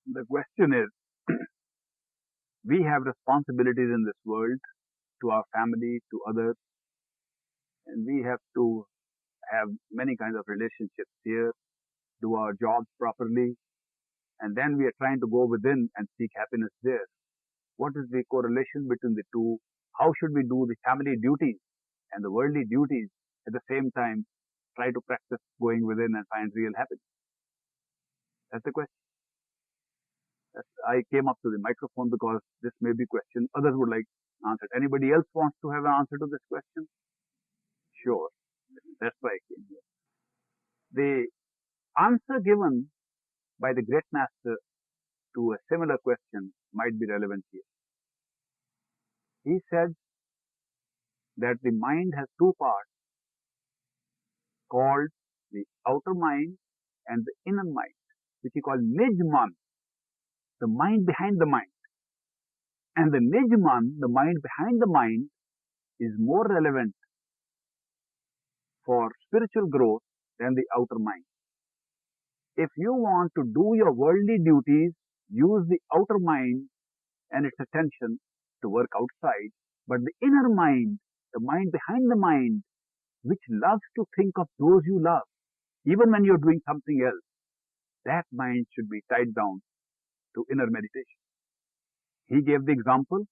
The question is, we have responsibilities in this world to our family, to others, and we have to have many kinds of relationships here, do our jobs properly, and then we are trying to go within and seek happiness there. What is the correlation between the two? How should we do the family duties and the worldly duties at the same time? Try to practice going within and find real happiness. That's the question. I came up to the microphone because this may be a question others would like answered. Anybody else wants to have an answer to this question? Sure. That's why I came here. The answer given by the great master to a similar question might be relevant here. He said that the mind has two parts called the outer mind and the inner mind, which he called Nijman, the mind behind the mind. And the Nijman, the mind behind the mind, is more relevant for spiritual growth than the outer mind. If you want to do your worldly duties, use the outer mind and its attention to work outside, but the inner mind, the mind behind the mind, which loves to think of those you love, even when you're doing something else, that mind should be tied down to inner meditation. He gave the example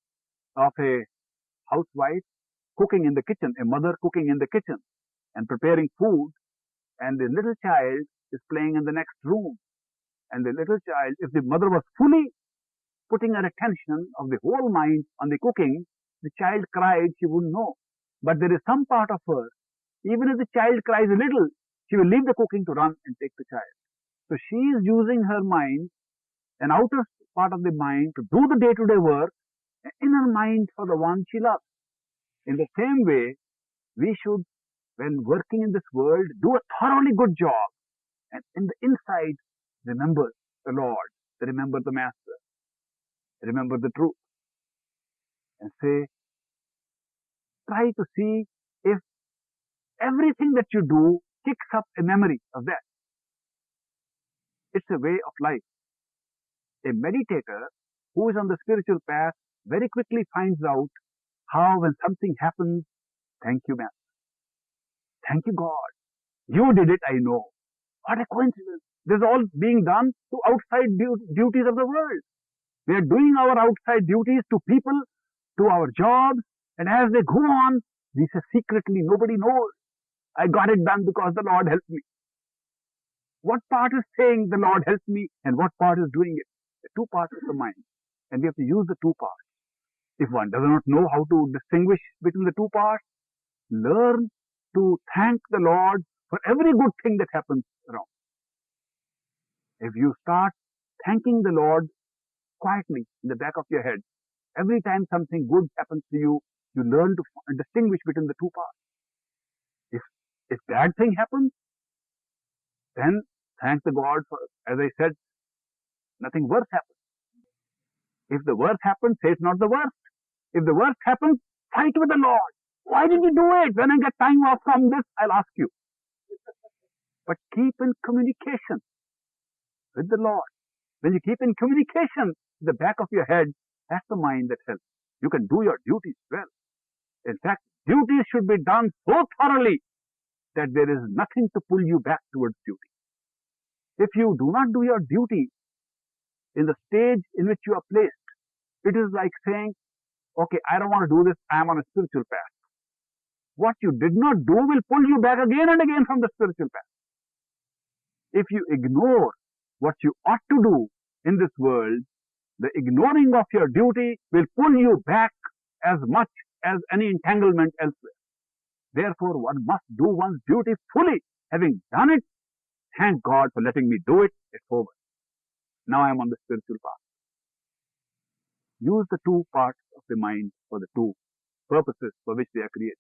of a housewife cooking in the kitchen, a mother cooking in the kitchen and preparing food, and the little child is playing in the next room. And the little child, if the mother was fully putting her attention of the whole mind on the cooking, the child cried, she wouldn't know. But there is some part of her, even if the child cries a little, she will leave the cooking to run and take the child. So she is using her mind, an outer part of the mind, to do the day-to-day work, an inner mind for the one she loves. In the same way, we should, when working in this world, do a thoroughly good job. And in the inside, remember the Lord, remember the Master, remember the truth. And say, try to see if everything that you do kicks up a memory of that. It's a way of life. A meditator who is on the spiritual path very quickly finds out how when something happens, thank you, Master. Thank you, God. You did it, I know. What a coincidence. This is all being done to outside duties of the world. We are doing our outside duties to people, to our jobs, and as they go on, we say secretly, nobody knows. I got it done because the Lord helped me. What part is saying the Lord helped me and what part is doing it? The two parts of the mind. And we have to use the two parts. If one does not know how to distinguish between the two parts, learn to thank the Lord for every good thing that happens around. If you start thanking the Lord quietly in the back of your head, every time something good happens to you, you learn to distinguish between the two parts. If bad thing happens, then thank the God for, as I said, nothing worse happens. If the worst happens, say it's not the worst. If the worst happens, fight with the Lord. Why did you do it? When I get time off from this, I'll ask you. But keep in communication with the Lord. When you keep in communication in the back of your head, that's the mind that helps. You can do your duties well. In fact, duties should be done so thoroughly that there is nothing to pull you back towards duty. If you do not do your duty in the stage in which you are placed, it is like saying, okay, I don't want to do this, I am on a spiritual path. What you did not do will pull you back again and again from the spiritual path. If you ignore what you ought to do in this world, the ignoring of your duty will pull you back as much as any entanglement elsewhere. Therefore, one must do one's duty fully. Having done it, thank God for letting me do it. It's over. Now I am on the spiritual path. Use the two parts of the mind for the two purposes for which they are created.